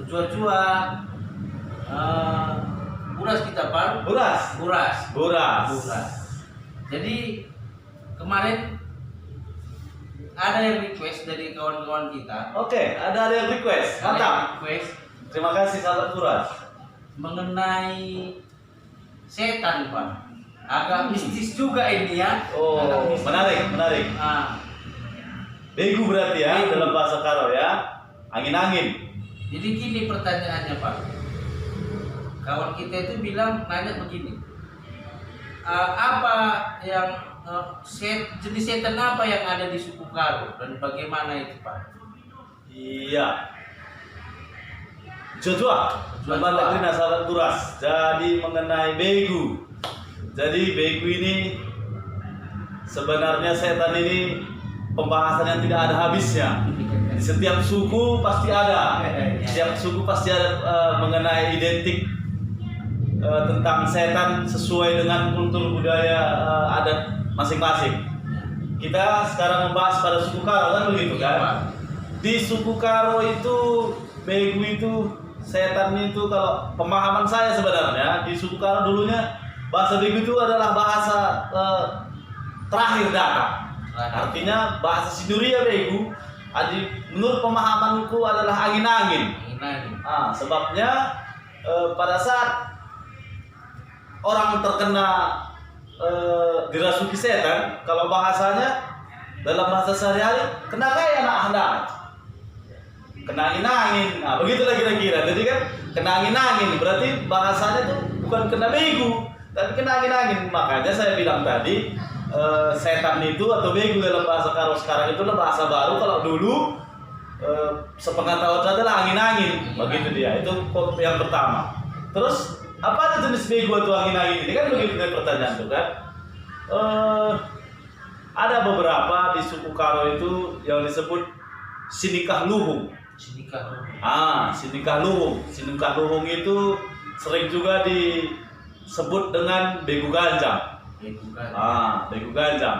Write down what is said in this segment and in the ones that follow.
Cua-cua, buras kita Pak. Buras. Jadi kemarin ada yang request dari kawan-kawan kita. Oke, ada yang request. Mantap. Terima kasih sahabat Buras. Mengenai setan Pak. Agak mistis juga ini ya. Oh, menarik. Begu berarti ya, dalam bahasa Karo ya. Angin-angin. Jadi gini pertanyaannya Pak. Kawan kita itu nanya begini. Apa yang jenis setan apa yang ada di suku Karo dan bagaimana itu Pak? Iya. Cua-cua. Sahabat Buras. Jadi mengenai begu. Jadi begu ini sebenarnya setan ini pembahasan yang tidak ada habisnya. Di setiap suku pasti ada. Setiap suku pasti ada mengenai identik tentang setan sesuai dengan kultur budaya adat masing-masing. Kita sekarang membahas pada suku Karo kan begitu kan? Di suku Karo itu begu itu setan itu kalau pemahaman saya sebenarnya di suku Karo dulunya bahasa begu itu adalah bahasa terakhir datang. Artinya bahasa Siduria begu. Menurut pemahamanku adalah angin-angin. Sebabnya pada saat orang terkena dirasuki setan, kalau bahasanya dalam bahasa sehari-hari kena kayak anak-anak, kena angin-angin. Nah, begitulah kira-kira. Jadi kan kena angin-angin berarti bahasanya tuh bukan kena begu, tapi kena angin-angin. Makanya saya bilang tadi setan itu atau begu dalam bahasa Karo sekarang itu adalah bahasa baru. Kalau dulu sepengetahuan saya adalah angin-angin. Begitu dia. Itu yang pertama. Terus apa ada jenis begu atau angin-angin ini kan begitu pertanyaan itu kan? Ada beberapa di suku Karo itu yang disebut sinikah luhung. Sinikah luhung. Sinikah luhung itu sering juga disebut dengan begu ganjang. Begu ganjang.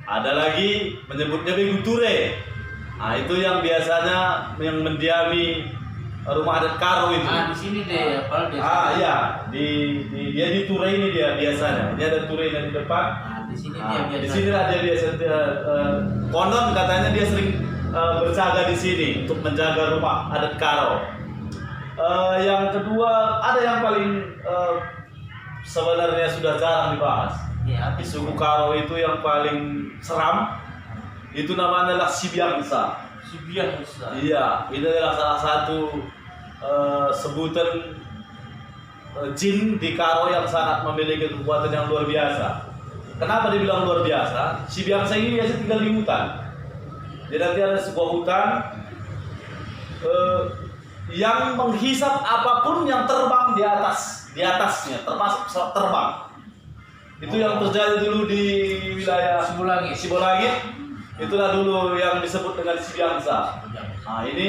Ada lagi menyebutnya begu ture. Itu yang biasanya yang mendiami rumah adat Karo itu. Di sini deh, apa biasanya? Iya, dia di ture ini dia biasanya. Dia ada ture di depan. Di sini dia biasa. Di sini lah dia biasa. Konon katanya dia sering berjaga di sini untuk menjaga rumah adat Karo. Yang kedua ada yang paling sebenarnya sudah jarang dibahas. Di suku Karo itu yang paling seram itu namanya adalah Sibiangsa. Iya, ini adalah salah satu sebutan jin di Karo yang sangat memiliki kekuatan yang luar biasa. Kenapa dibilang luar biasa? Sibiangsa ini biasa tinggal di hutan. Jadi nanti ada sebuah hutan yang menghisap apapun yang terbang di atasnya, termasuk pesawat terbang. Itu yang terjadi dulu di wilayah Sibolangit. Itulah dulu yang disebut dengan Sibiangsa. Ini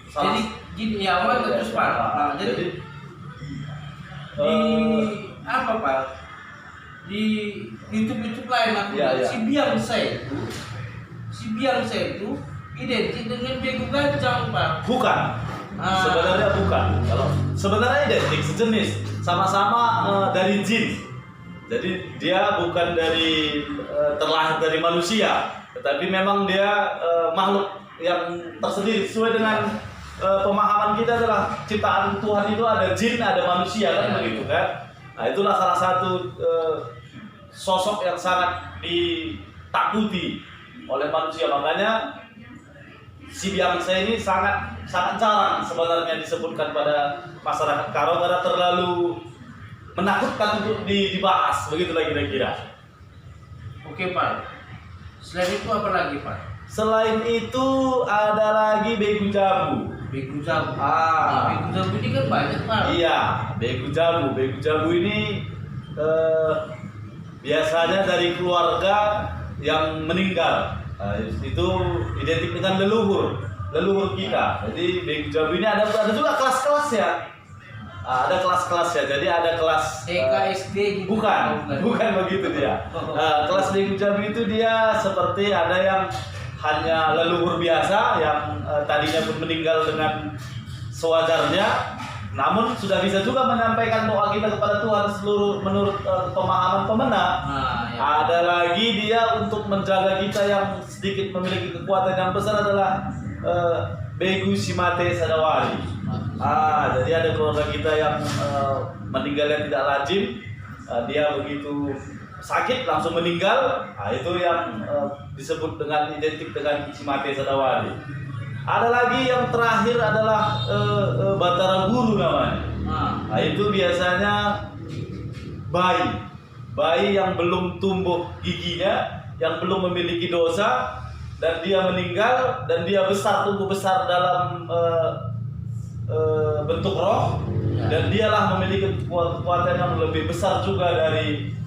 jadi gini ya, terus Pak. Jadi di apa Pak? Di YouTube lain aku Sibiangsa itu identik dengan begu ganjang Pak. Bukan. Sebenarnya bukan. Kalau sebenarnya identik, sejenis, sama-sama dari jin. Jadi dia bukan terlahir dari manusia, tetapi memang dia makhluk yang tersendiri sesuai dengan pemahaman kita adalah ciptaan Tuhan itu ada jin, ada manusia kan begitu kan. Nah, itulah salah satu sosok yang sangat ditakuti oleh manusia. Makanya Sibiangsa ini sangat jarang sebenarnya disebutkan pada masyarakat Karo karena terlalu menakutkan untuk dibahas, begitulah kira-kira. Oke Pak. Selain itu apa lagi Pak? Selain itu ada lagi begu jabu. Begu jabu ini kan banyak Pak. Iya, begu jabu. Begu jabu ini biasanya dari keluarga yang meninggal. Itu identik dengan leluhur kita. Jadi begu jabu ini ada juga kelas-kelasnya. Ada kelas-kelasnya, jadi ada kelas TK, SD gitu. Bukan begitu dia. Kelas begu jabu itu dia seperti ada yang hanya leluhur biasa yang tadinya pun meninggal dengan sewajarnya, namun sudah bisa juga menyampaikan doa kita kepada Tuhan seluruh menurut pemahaman pemenang. Ya. Ada lagi dia untuk menjaga kita yang sedikit memiliki kekuatan yang besar adalah Begu Simate Sadawari. Jadi ada keluarga kita yang meninggalnya tidak lazim, dia begitu sakit langsung meninggal. Itu yang disebut dengan identik dengan Simate Sadawari. Ada lagi yang terakhir adalah Batara Guru namanya. Itu biasanya bayi yang belum tumbuh giginya, yang belum memiliki dosa, dan dia meninggal dan dia tumbuh besar dalam bentuk roh, dan dialah memiliki kekuatan yang lebih besar juga dari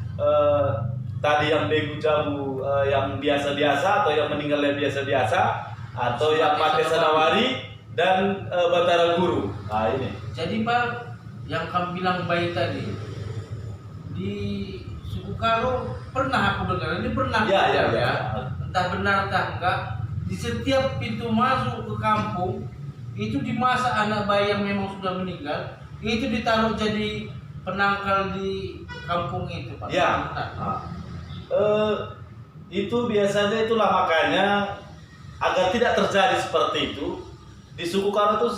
tadi yang Begu Jabu yang biasa-biasa atau yang meninggal yang biasa-biasa, atau yang Mate Sadawari dan Batara Guru. Ini. Jadi Pak, yang kamu bilang bayi tadi di suku Karo pernah aku dengar, ini pernah ya. Entah benar entah enggak, di setiap pintu masuk ke kampung itu dimasak anak bayi yang memang sudah meninggal, itu ditaruh jadi penangkal di kampung itu Pak. Ya. Itu biasanya, itulah makanya agar tidak terjadi seperti itu di suku Karo itu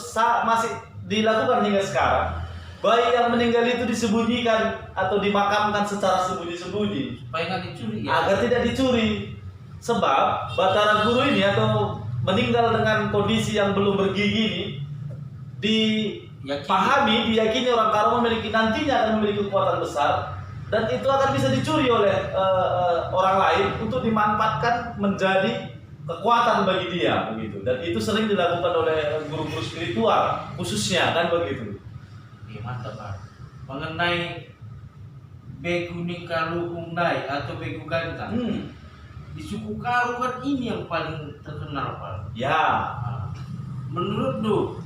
masih dilakukan hingga sekarang. Bayi yang meninggal itu disembunyikan atau dimakamkan secara sembunyi-sembunyi supaya nggak dicuri ya. Agar tidak dicuri. Sebab Batara Guru ini atau meninggal dengan kondisi yang belum bergigi ini diyakini orang Karo nantinya akan memiliki kekuatan besar, dan itu akan bisa dicuri oleh orang lain untuk dimanfaatkan menjadi kekuatan bagi dia begitu. Dan itu sering dilakukan oleh guru-guru spiritual khususnya kan begitu. Mantap Pak. Mengenai Begu Nikaluhung Nai atau Begu Gancang, di suku Karo kan ini yang paling terkenal Pak. Ya. Menurut lu,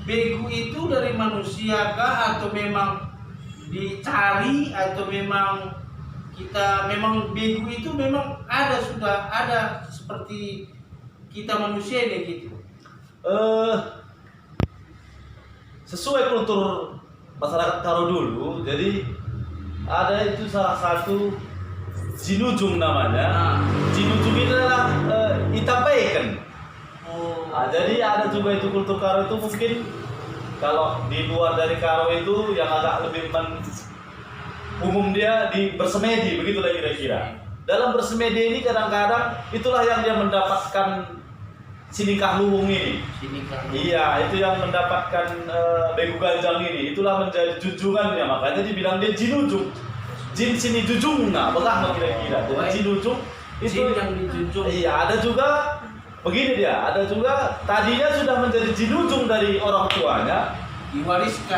Begu itu dari manusia kah atau memang dicari, atau memang Begu itu memang sudah ada seperti kita manusia ini gitu? Sesuai kultur masyarakat Karo dulu, jadi ada itu salah satu Jinujung namanya. Jinujung itu adalah Itapeiken. Jadi ada juga itu kultur Karo itu, mungkin kalau di luar dari Karo itu yang agak lebih umum dia di bersemedi, begitulah kira-kira. Dalam bersemedi ini kadang-kadang itulah yang dia mendapatkan Sinikah Luhung ini. Iya, itu yang mendapatkan Begu Gancang ini. Itulah menjadi junjungannya, makanya dibilang dia Jinujung. Jin sini jujung, belah kira-kira. Jadi Jinujung itu yang dijunjung. Iya, ada juga begini dia. Ada juga tadinya sudah menjadi Jinujung dari orang tuanya,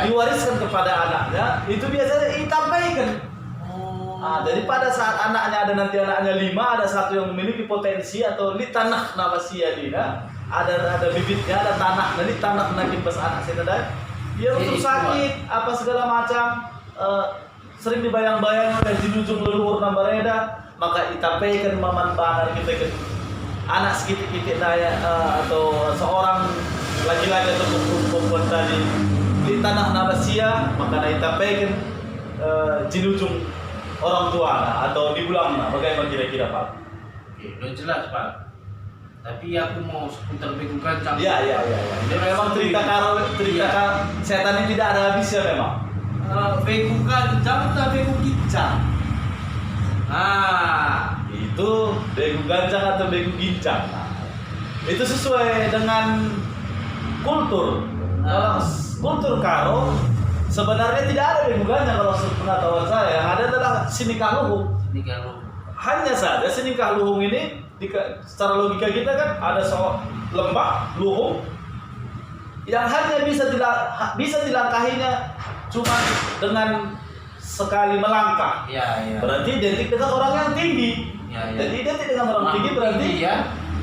diwariskan kepada anaknya. Itu biasanya Itapeiken. Jadi pada saat anaknya nanti anaknya 5, ada satu yang memiliki potensi atau li tanah nabasiya dina, ada bibitnya, ada tanah, nanti tanah nakin pas anak saya tadi dia untuk sakit apa segala macam, sering dibayang-bayang oleh Jinujung leluhur Nambareda, maka Itapeiken maman banar kita ke anak sedikit-sedikit daya atau seorang laki-laki atau perempuan tadi di tanah nabasiya, maka Itapeiken Jinujung orang tua atau diulang. Bagaimana kira-kira Pak? Udah jelas Pak. Tapi aku mau seputar Begu Gancang. Iya. Memang cerita setan ini tidak ada habisnya memang. Begu Gancang atau Begu Gincang? Itu Begu Gancang atau Begu Gincang. Itu sesuai dengan kultur. Kultur Karo sebenarnya tidak ada Begu Gancang kalau sepengetahuan saya. Yang ada adalah Sinikah Luhung. Hanya saja Sinikah Luhung ini secara logika kita kan ada lembah luhung yang hanya bisa dilangkahinya cuma dengan sekali melangkah. Berarti identik dengan orang yang tinggi. Jadi identik dengan orang tinggi berarti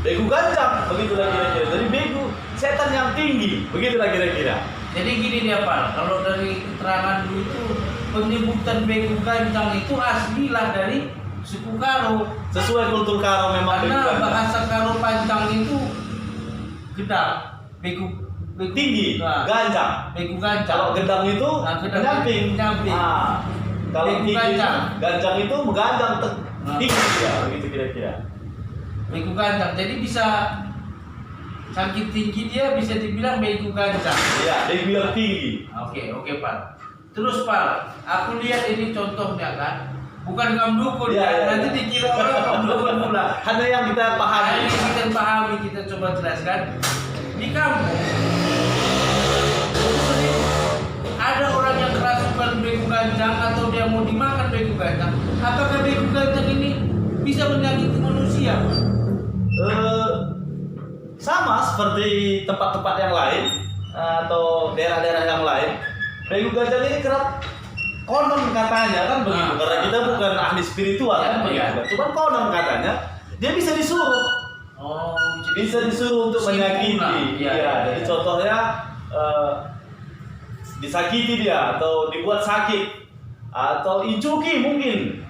Begu Gancang, begitulah kira-kira. Jadi Begu setan yang tinggi, begitulah kira-kira. Jadi gini dia Pak, kalau dari keterangan dulu itu penyebutan Begu Gancang itu aslilah dari suku Karo. Sesuai kultur Karo memang. Karena bahasa Karo Pancang itu gedang, Begu tinggi, Nah, ganjang. begu gancang. Kalau gendang itu Nah, gendang menyamping. menyamping. Nah, kalau Begu tinggi, ganjang. ganjang itu mengganjang Nah. tinggi ya, begitu kira-kira. Begu gancang. Jadi bisa saking tinggi dia bisa dibilang begu gancang. Iya, dia bilang tinggi. Oke, Pak. Terus Pak, aku lihat ini contohnya kan, bukan kamdukun Iya, ya, iya, nanti iya. dikira orang kamdukun pula. Hanya yang kita pahami. Ini kita pahami, kita coba jelaskan. Di kampung, ada orang yang kerasukan begu gancang atau dia mau dimakan begu gancang. Apakah begu gancang ini bisa menyakiti manusia, Pak? Sama seperti tempat-tempat yang lain atau daerah-daerah yang lain. Begu gancang ini kerap konon katanya kan begitu, Nah, karena kita bukan ahli spiritual iya, kan iya. begitu. Cuman konon katanya dia bisa disuruh, Oh, bisa disuruh untuk Simpul menyakiti. lah. Iya, Iya, iya, jadi iya. contohnya disakiti dia atau dibuat sakit atau incuki mungkin,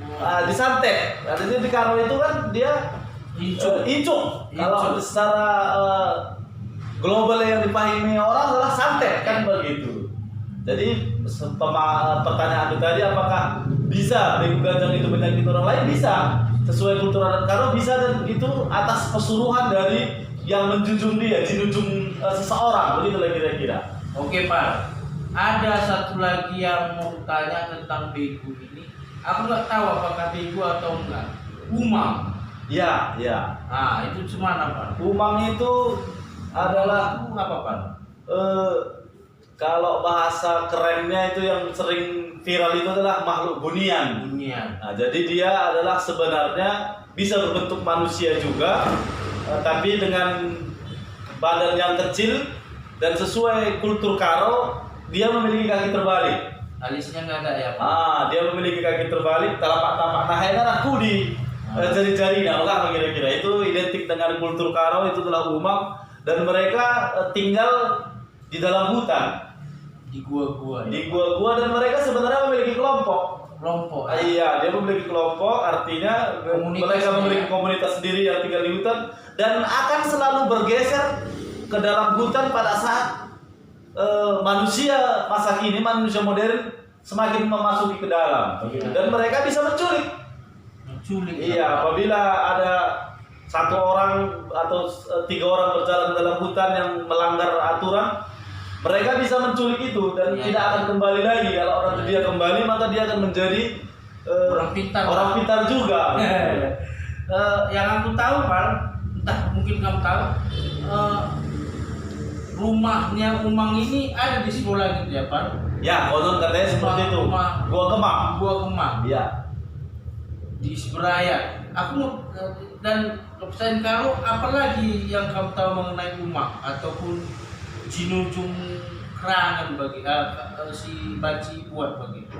disantet. Jadi di Karo itu kan dia Incuk. incuk. Kalau secara global yang dipahami orang adalah santet kan begitu. Jadi pertanyaan itu tadi, apakah bisa begu gancang itu menyakiti orang lain? Bisa, sesuai kultur adat Karo bisa, dan itu atas pesuruhan dari yang menjunjung dia, jinujung seseorang, begitu lah kira-kira. Oke Pak, ada satu lagi yang mau tanya tentang begu ini. Aku nggak tahu apakah begu atau enggak. Umang. Ya, ya. Ah, itu cuma apa? Umang itu adalah Itu apa Pak? kalau bahasa kerennya itu yang sering viral itu adalah makhluk bunian. Bunian. Nah, jadi dia adalah sebenarnya bisa berbentuk manusia juga, tapi dengan badan yang kecil, dan sesuai kultur Karo dia memiliki kaki terbalik. Alisnya nggak ada ya Pak? Dia memiliki kaki terbalik, telapak nahainya raku di jari-jari. Nah, maka kira-kira itu identik dengan kultur Karo, itu adalah umang, dan mereka tinggal di dalam hutan, Di gua-gua. di gua-gua, dan mereka sebenarnya memiliki kelompok. Kelompok. Iya, dia memiliki kelompok, artinya Komunitas mereka ya. memiliki komunitas sendiri yang tinggal di hutan, dan akan selalu bergeser ke dalam hutan pada saat manusia masa kini, manusia modern semakin memasuki ke dalam, begitu. Dan mereka bisa menculik. Menculik. Iya, apabila ada satu orang atau 3 orang berjalan dalam hutan yang melanggar aturan, mereka bisa menculik itu dan Iya. tidak akan kembali lagi. Kalau orang itu dia kembali, maka dia akan menjadi orang pintar juga. Yang aku tahu Pak, entah mungkin kamu tahu, rumahnya Umang ini ada di sekolah gitu ya Pak? Ya, konon katanya seperti itu. Gua Kemang. Gua Kemang. Iya. Di Seberaya. Aku mau dan selain Karo, apalagi yang kamu tahu mengenai Umang ataupun jinujung kerangan bagi si Baci buat begitu?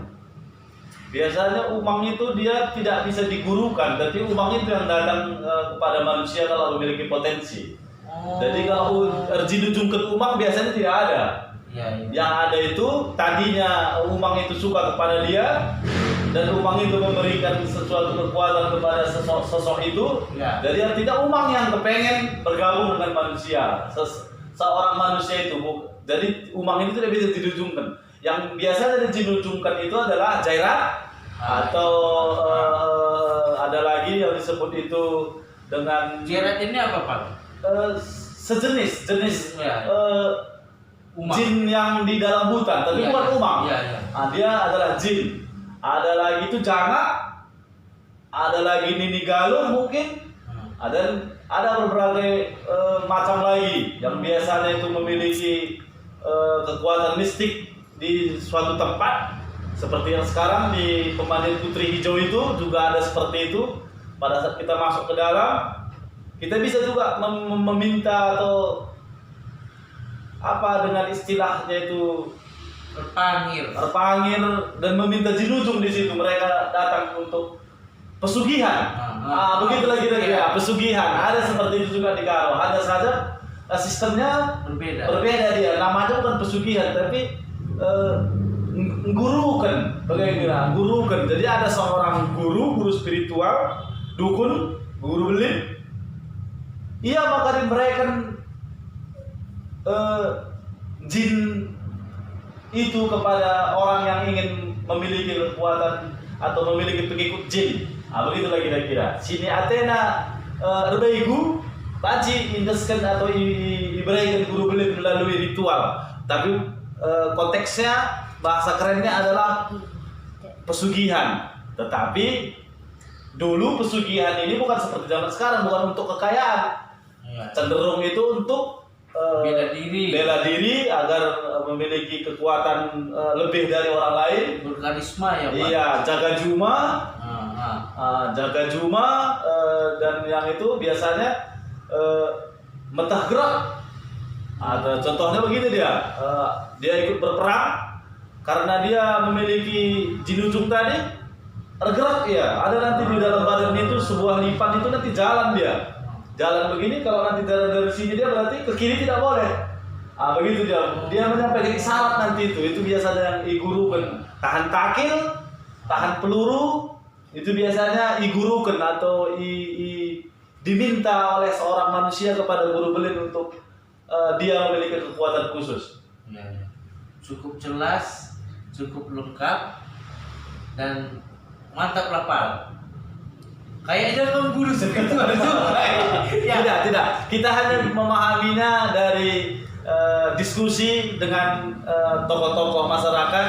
Biasanya umang itu dia tidak bisa digurukan, tapi umang itu yang datang kepada manusia kalau memiliki potensi. Oh. Jadi kalau jinujungkeun umang biasanya tidak ada. Ya, ya. Yang ada itu tadinya umang itu suka kepada dia, dan umang itu memberikan sesuatu kekuatan kepada sosok itu. Ya. Jadi tidak umang yang kepengen bergabung dengan manusia, seorang manusia itu. Jadi umang itu tidak bisa dinujungkan. Yang biasa dinujungkan itu adalah jairat, atau ada lagi yang disebut itu dengan Jeret ini apa Pak? jenis Ya. Umang. jin yang di dalam hutan, tapi Iya, bukan iya. umang. Iya, iya. Dia adalah jin. Ada lagi itu jana, ada lagi nini galuh mungkin, ada berbagai macam lagi yang biasanya itu memiliki kekuatan mistik di suatu tempat, seperti yang sekarang di Pemandian Putri Hijau itu juga ada seperti itu. Pada saat kita masuk ke dalam, kita bisa juga meminta atau apa dengan istilahnya itu terpangir dan meminta jinujung di situ. Mereka datang untuk pesugihan. Begitulah kira-kira, pesugihan. Ada seperti itu juga di Karo. Hanya saja sistemnya berbeda dia. Namanya bukan pesugihan, tapi ngurukan. Bagaimana? Ngurukan. Jadi ada seorang guru spiritual, dukun, guru belit. Ia bakal memberikan jin itu kepada orang yang ingin memiliki kekuatan atau memiliki pengikut jin. Begitulah kira-kira. Sini Athena berbegu, baji indeskan atau diberikan guru beli melalui ritual. Tapi konteksnya bahasa kerennya adalah pesugihan. Tetapi dulu pesugihan ini bukan seperti zaman sekarang, bukan untuk kekayaan. Ya. Cenderung itu untuk bela diri agar memiliki kekuatan lebih dari orang lain. Berkarisma ya Pak. Iya, jaga juma, jaga juma, dan yang itu biasanya mentah gerak. Ada contohnya begini dia ikut berperang karena dia memiliki jin ujung tadi. Bergerak ya, ada nanti di dalam badan itu sebuah lipat itu nanti jalan dia. Jalan begini, kalau nanti dari sini dia berarti ke kiri tidak boleh. Begitu dia menyampaikan isyarat nanti itu biasanya yang igurukan. Tahan takil, tahan peluru, itu biasanya igurukan atau diminta oleh seorang manusia kepada guru belin untuk dia memiliki kekuatan khusus. Ya. Cukup jelas, cukup lengkap, dan mantap lapar. Kayaknya kamu guru seperti itu. Ya. Tidak. Kita hanya memahaminya dari diskusi dengan tokoh-tokoh masyarakat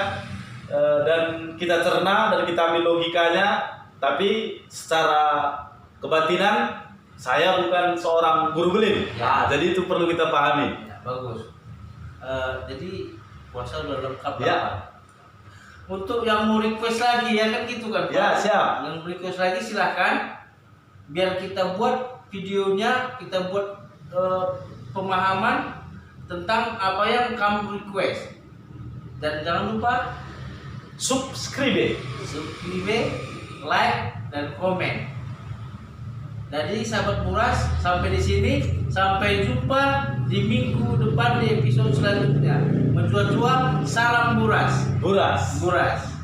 dan kita cerna dan kita ambil logikanya. Tapi secara kebatinan saya bukan seorang guru belin. Ya. Jadi itu perlu kita pahami. Ya, bagus. Jadi puasa udah lengkap Ya. Pak. Untuk yang mau request lagi ya kan gitu kan Pak? Ya, siap. Yang request lagi silahkan, biar kita buat videonya, kita buat pemahaman tentang apa yang kamu request. Dan jangan lupa Subscribe, like dan komen. Jadi sahabat Buras, sampai di sini, sampai jumpa di minggu depan di episode selanjutnya. Mencuat-cuat, salam Buras. Buras. Buras.